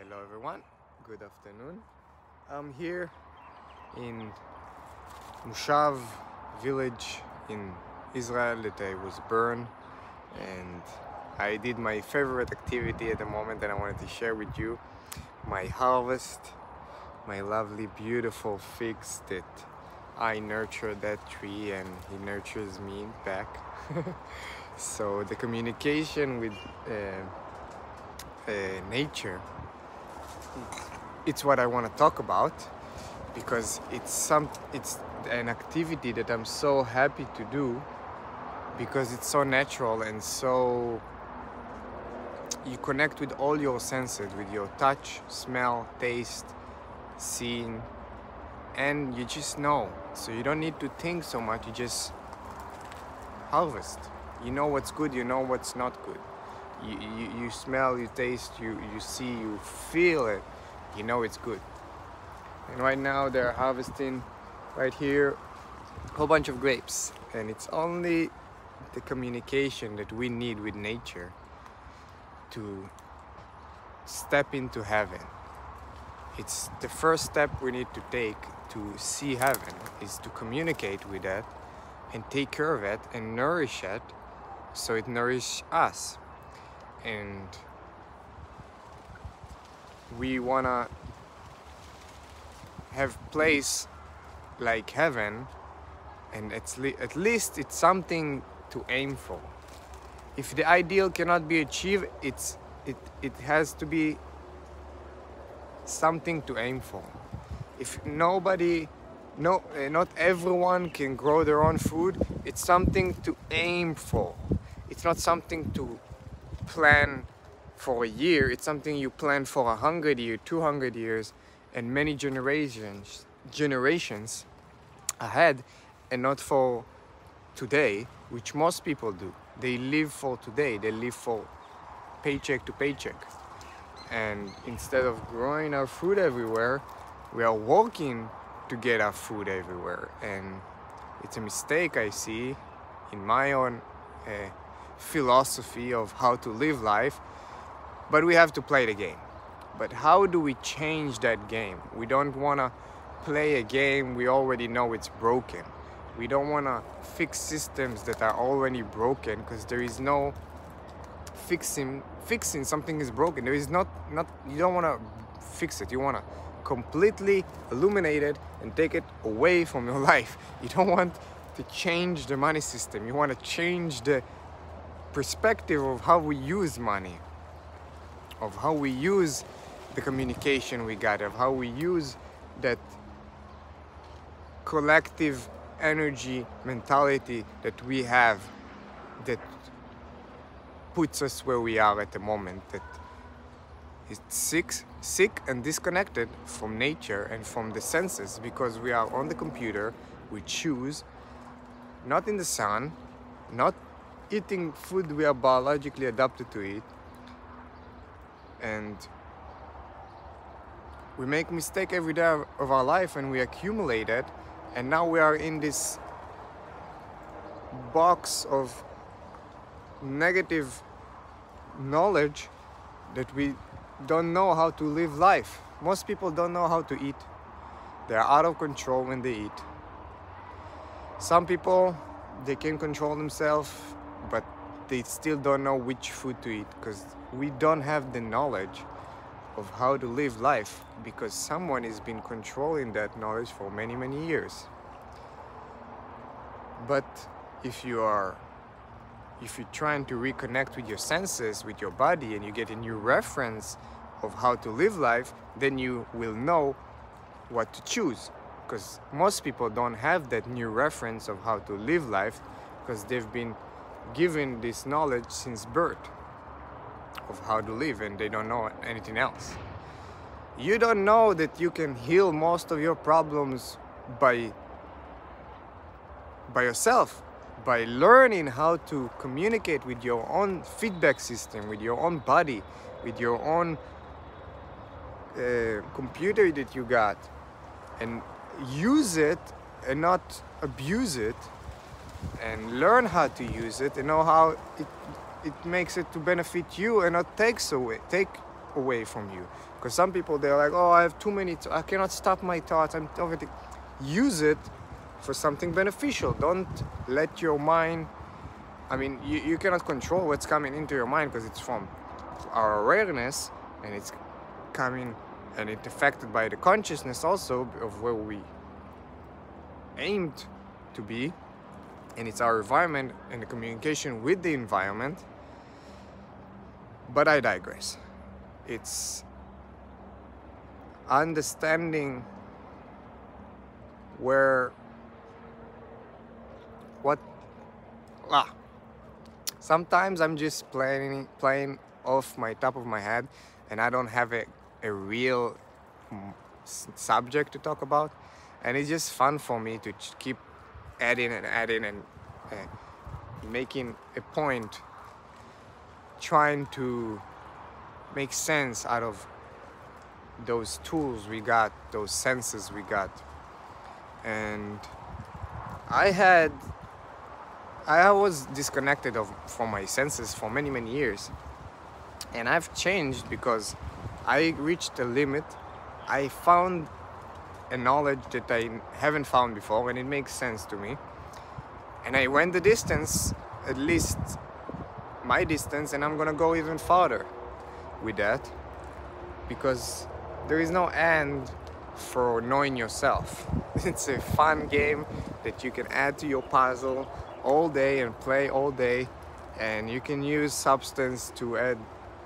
Hello everyone, good afternoon. I'm here in Mushav village in Israel that I was born, and I did my favorite activity at the moment that I wanted to share with you, my harvest, my lovely beautiful figs that I nurture that tree and he nurtures me back. So the communication with nature, it's what I want to talk about, because it's an activity that I'm so happy to do, because it's so natural and so you connect with all your senses, with your touch, smell, taste, seeing, and you just know. So you don't need to think so much, you just harvest. You know what's good, you know what's not good. You smell, you taste, you see, you feel it, you know it's good. And right now they're harvesting right here a whole bunch of grapes, and it's only the communication that we need with nature to step into heaven. It's the first step we need to take to see heaven, is to communicate with it and take care of it and nourish it so it nourishes us. And we wanna have place like heaven, and at least it's something to aim for. If the ideal cannot be achieved, it has to be something to aim for. If not everyone can grow their own food, it's something to aim for. It's not something to plan for a year, it's something you plan for 100 years, 200 years, and many generations ahead, and not for today, which most people do. They live for today, they live for paycheck to paycheck. And instead of growing our food everywhere, we are working to get our food everywhere. And it's a mistake I see in my own philosophy of how to live life, but we have to play the game. But how do we change that game? We don't want to play a game we already know it's broken. We don't want to fix systems that are already broken, because there is no fixing something is broken. There is not you don't want to fix it. You want to completely illuminate it and take it away from your life. You don't want to change the money system. You want to change the perspective of how we use money, of how we use the communication we got, of how we use that collective energy mentality that we have, that puts us where we are at the moment, that is sick and disconnected from nature and from the senses, because we are on the computer, we choose, not in the sun, not eating food we are biologically adapted to eat, and we make mistake every day of our life and we accumulate it, and now we are in this box of negative knowledge that we don't know how to live life. Most people don't know how to eat. They're out of control when they eat. Some people, they can control themselves, but they still don't know which food to eat, because we don't have the knowledge of how to live life, because someone has been controlling that knowledge for many years. But if you're trying to reconnect with your senses, with your body, and you get a new reference of how to live life, then you will know what to choose, because most people don't have that new reference of how to live life, because they've been given this knowledge since birth of how to live, and they don't know anything else. You don't know that you can heal most of your problems by yourself, by learning how to communicate with your own feedback system, with your own body, with your own computer that you got, and use it and not abuse it, and learn how to use it and know how it makes it to benefit you and not take away from you. Because some people, they're like, oh, I have too many, I cannot stop my thoughts, I'm overthinking. Use it for something beneficial. Don't let your mind, I mean, you cannot control what's coming into your mind because it's from our awareness, and it's coming, and it's affected by the consciousness also of where we aimed to be, and it's our environment and the communication with the environment. But I digress. It's understanding where sometimes I'm just playing off my top of my head, and I don't have a real subject to talk about, and it's just fun for me to keep adding and making a point, trying to make sense out of those tools we got, those senses we got. And I was disconnected from my senses for many years, and I've changed because I reached a limit. I found a knowledge that I haven't found before, and it makes sense to me, and I went the distance, at least my distance, and I'm gonna go even farther with that, because there is no end for knowing yourself. It's a fun game that you can add to your puzzle all day and play all day, and you can use substance to add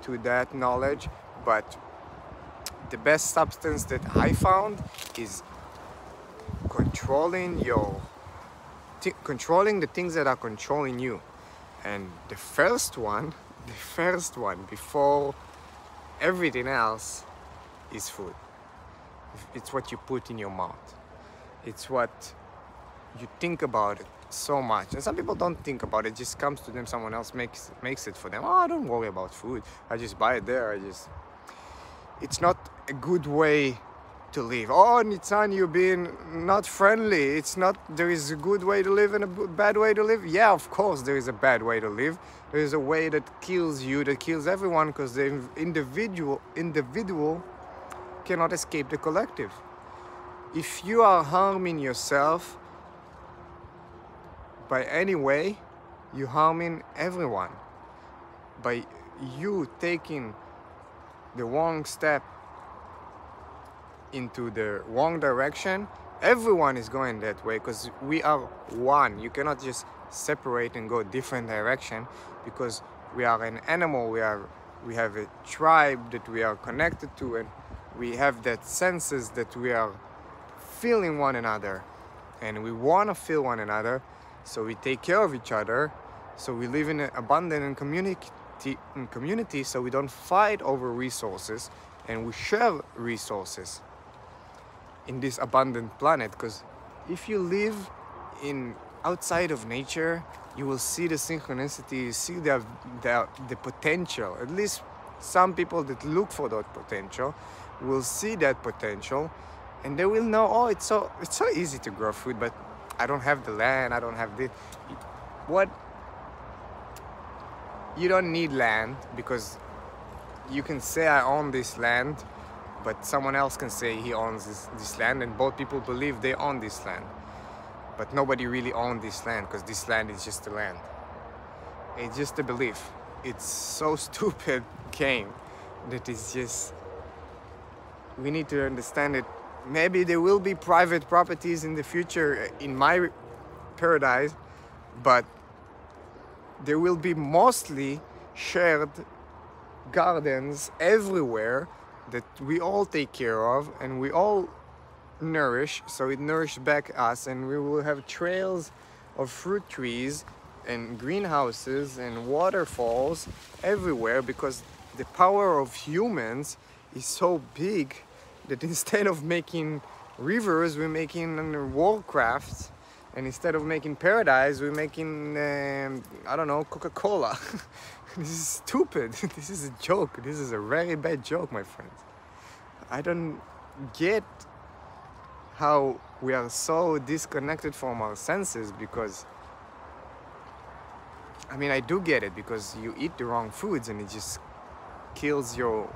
to that knowledge. But the best substance that I found is controlling the things that are controlling you. And the first one before everything else is food. It's what you put in your mouth. It's what you think about it so much. And some people don't think about it, it just comes to them, someone else makes it for them. Oh, I don't worry about food, I just buy it there. It's not a good way to live. Oh, Nitzan, you're being not friendly. It's not, there is a good way to live and a bad way to live. Yeah, of course there is a bad way to live. There is a way that kills you, that kills everyone, because the individual cannot escape the collective. If you are harming yourself by any way, you're harming everyone. By you taking the wrong step into the wrong direction, everyone is going that way, because we are one. You cannot just separate and go a different direction, because we are an animal. We have a tribe that we are connected to, and we have that senses that we are feeling one another, and we want to feel one another, so we take care of each other, so we live in an abundant and community, so we don't fight over resources, and we share resources in this abundant planet. Because if you live outside of nature, you will see the synchronicity, you see the potential. At least some people that look for that potential will see that potential, and they will know, oh, it's so easy to grow food, but I don't have the land, I don't have this. What? You don't need land, because you can say I own this land, but someone else can say he owns this land, and both people believe they own this land. But nobody really owns this land, because this land is just a land. It's just a belief. It's so stupid game that is just, we need to understand it. Maybe there will be private properties in the future in my paradise, but there will be mostly shared gardens everywhere that we all take care of and we all nourish, so it nourishes back us, and we will have trails of fruit trees and greenhouses and waterfalls everywhere, because the power of humans is so big that instead of making rivers, we're making warcrafts, and instead of making paradise, we're making I don't know, Coca-Cola. This is stupid. This is a joke. This is a very bad joke, my friends. I don't get how we are so disconnected from our senses, because I mean, I do get it, because you eat the wrong foods and it just kills your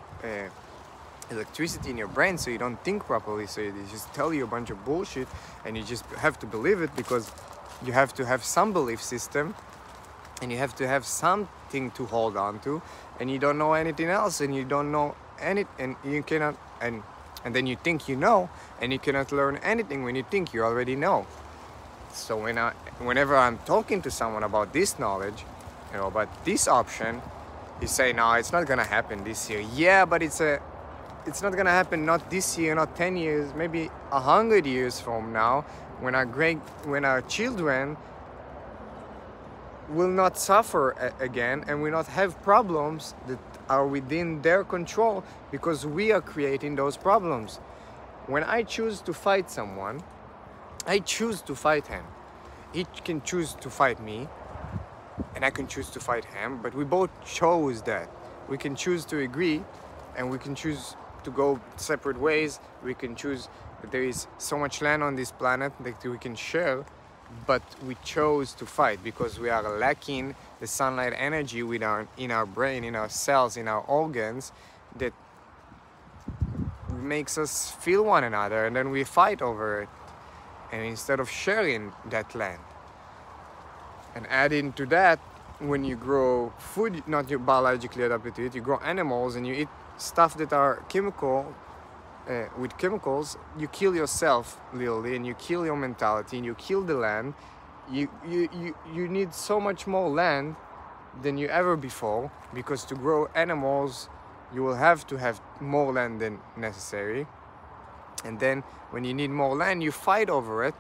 electricity in your brain, so you don't think properly, so they just tell you a bunch of bullshit and you just have to believe it because you have to have some belief system and you have to have something to hold on to, and you don't know anything else, and you don't know and you cannot, and then you think you know, and you cannot learn anything when you think you already know. So whenever I'm talking to someone about this knowledge, about this option, you say, no, it's not gonna happen this year. Yeah, but it's not gonna happen not this year, not 10 years, maybe 100 years from now, when our children will not suffer again and will not have problems that are within their control because we are creating those problems. When I choose to fight someone, I choose to fight him. He can choose to fight me and I can choose to fight him, but we both chose that. We can choose to agree and we can choose to go separate ways. We can choose that there is so much land on this planet that we can share, but we chose to fight because we are lacking the sunlight energy in our brain, in our cells, in our organs, that makes us feel one another, and then we fight over it, and instead of sharing that land. And adding to that, when you grow food, not you biologically adapted to it, you grow animals and you eat stuff that are with chemicals, you kill yourself literally, and you kill your mentality, and you kill the land. You need so much more land than you ever before, because to grow animals you will have to have more land than necessary. And then when you need more land, you fight over it.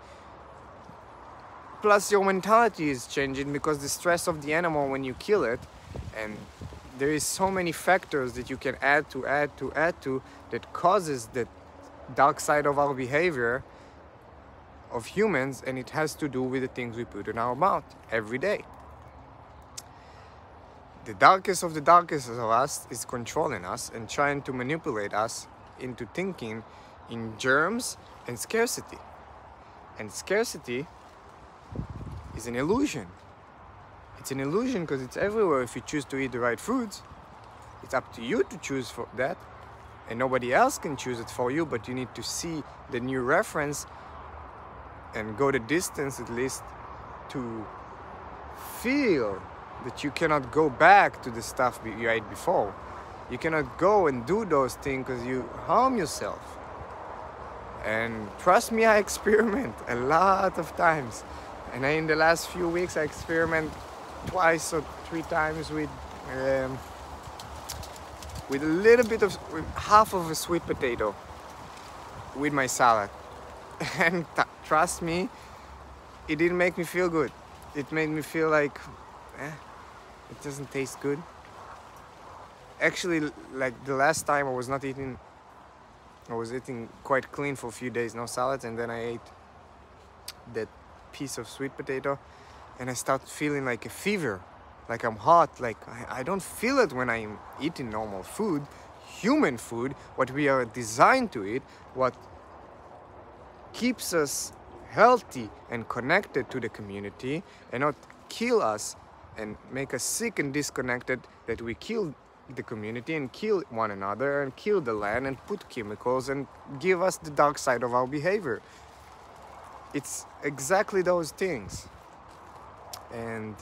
Plus your mentality is changing because the stress of the animal when you kill it, and there is so many factors that you can add to that causes the dark side of our behavior of humans, and it has to do with the things we put in our mouth every day. The darkest of us is controlling us and trying to manipulate us into thinking in germs and scarcity. And scarcity is an illusion. It's an illusion because it's everywhere if you choose to eat the right foods. It's up to you to choose for that, and nobody else can choose it for you, but you need to see the new reference and go the distance at least to feel that you cannot go back to the stuff you ate before. You cannot go and do those things because you harm yourself. And trust me, I experiment a lot of times. And in the last few weeks I experiment twice or 3 times with a little bit of, with half of a sweet potato with my salad. And trust me, it didn't make me feel good. It made me feel like, it doesn't taste good. Actually, like the last time I was eating quite clean for a few days, no salads, and then I ate that piece of sweet potato and I started feeling like a fever, like I'm hot, like I don't feel it when I'm eating normal food, human food, what we are designed to eat, what keeps us healthy and connected to the community and not kill us and make us sick and disconnected, that we kill the community and kill one another and kill the land and put chemicals and give us the dark side of our behavior. It's exactly those things. And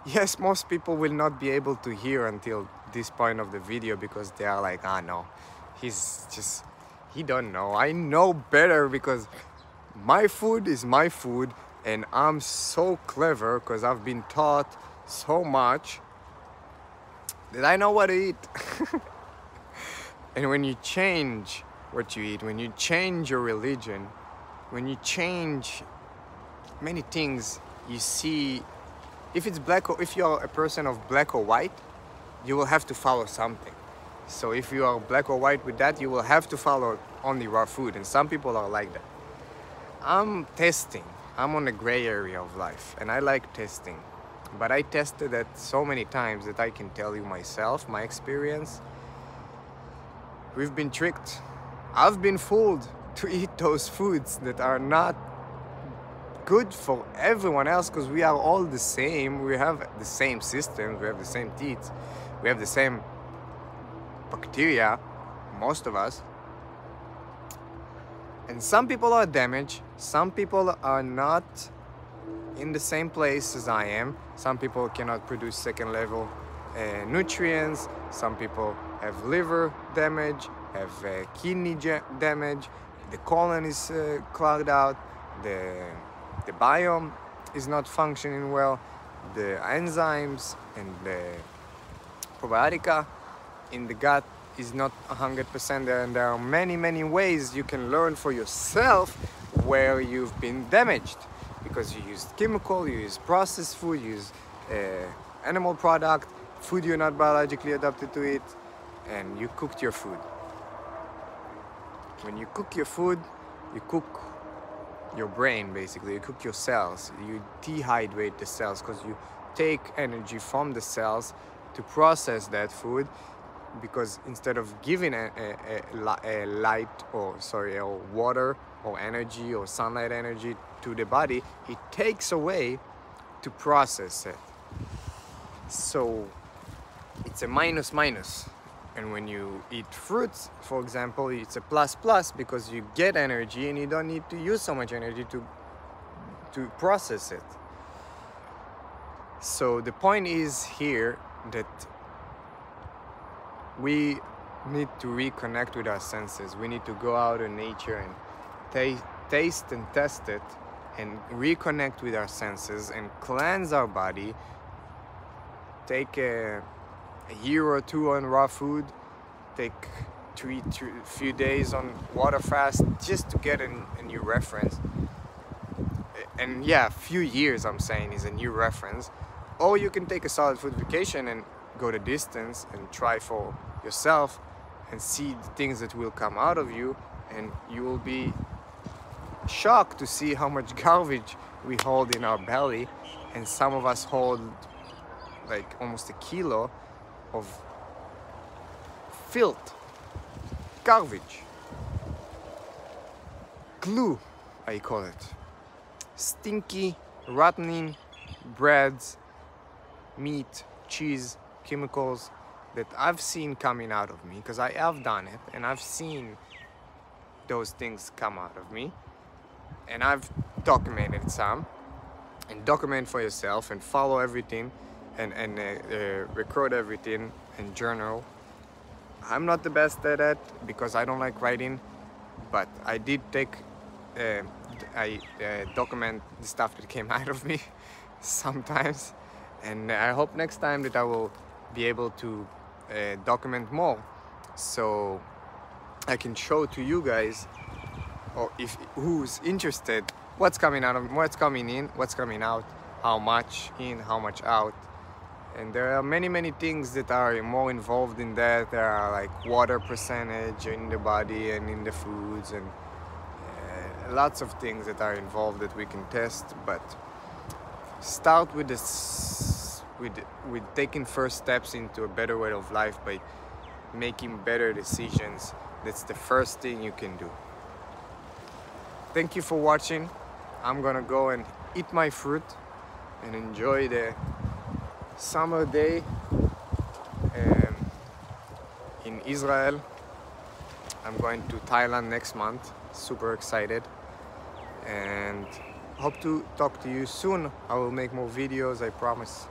yes, most people will not be able to hear until this point of the video because they are like, no, he don't know. I know better because my food is my food and I'm so clever because I've been taught so much that I know what to eat. And when you change what you eat, when you change your religion, when you change many things, you see, if you're a person of black or white, you will have to follow something. So if you are black or white with that, you will have to follow only raw food, and some people are like that. I'm testing. I'm on the gray area of life, and I like testing. But I tested it so many times that I can tell you myself, my experience. We've been tricked. I've been fooled to eat those foods that are not good for everyone else because we are all the same. We have the same systems, we have the same teeth, we have the same bacteria, most of us. And some people are damaged, some people are not in the same place as I am. Some people cannot produce second level nutrients, some people have liver damage, have kidney damage, the colon is clogged out, the biome is not functioning well, the enzymes and the probiotica in the gut is not 100% there, and there are many ways you can learn for yourself where you've been damaged because you used chemical, you use processed food, you use animal product, food you're not biologically adapted to it, and you cooked your food. When you cook your food, you cook your brain, basically. You cook your cells. You dehydrate the cells because you take energy from the cells to process that food, because instead of giving a light or water or energy or sunlight energy to the body, it takes away to process it. So it's a minus. And when you eat fruits, for example, it's a plus because you get energy and you don't need to use so much energy to process it. So the point is here that we need to reconnect with our senses. We need to go out in nature and taste and test it and reconnect with our senses and cleanse our body. Take a year or two on raw food, take a few days on water fast just to get a new reference. And yeah, a few years I'm saying is a new reference. Or you can take a solid food vacation and go the distance and try for yourself and see the things that will come out of you, and you will be shocked to see how much garbage we hold in our belly, and some of us hold like almost a kilo of filth, garbage, glue, I call it, stinky, rotting breads, meat, cheese, chemicals that I've seen coming out of me, because I have done it and I've seen those things come out of me, and I've documented some, and document for yourself and follow everything and record everything and journal. I'm not the best at it because I don't like writing, but I did take I document the stuff that came out of me sometimes, and I hope next time that I will be able to document more, so I can show to you guys, or if who's interested, what's coming out of, what's coming in, what's coming out, how much in, how much out. And there are many things that are more involved in that. There are like water percentage in the body and in the foods, and lots of things that are involved that we can test. But start with this, with taking first steps into a better way of life by making better decisions. That's the first thing you can do. Thank you for watching. I'm gonna go and eat my fruit and enjoy the summer day in Israel. I'm going to Thailand next month. Super excited, and hope to talk to you soon. I will make more videos, I promise.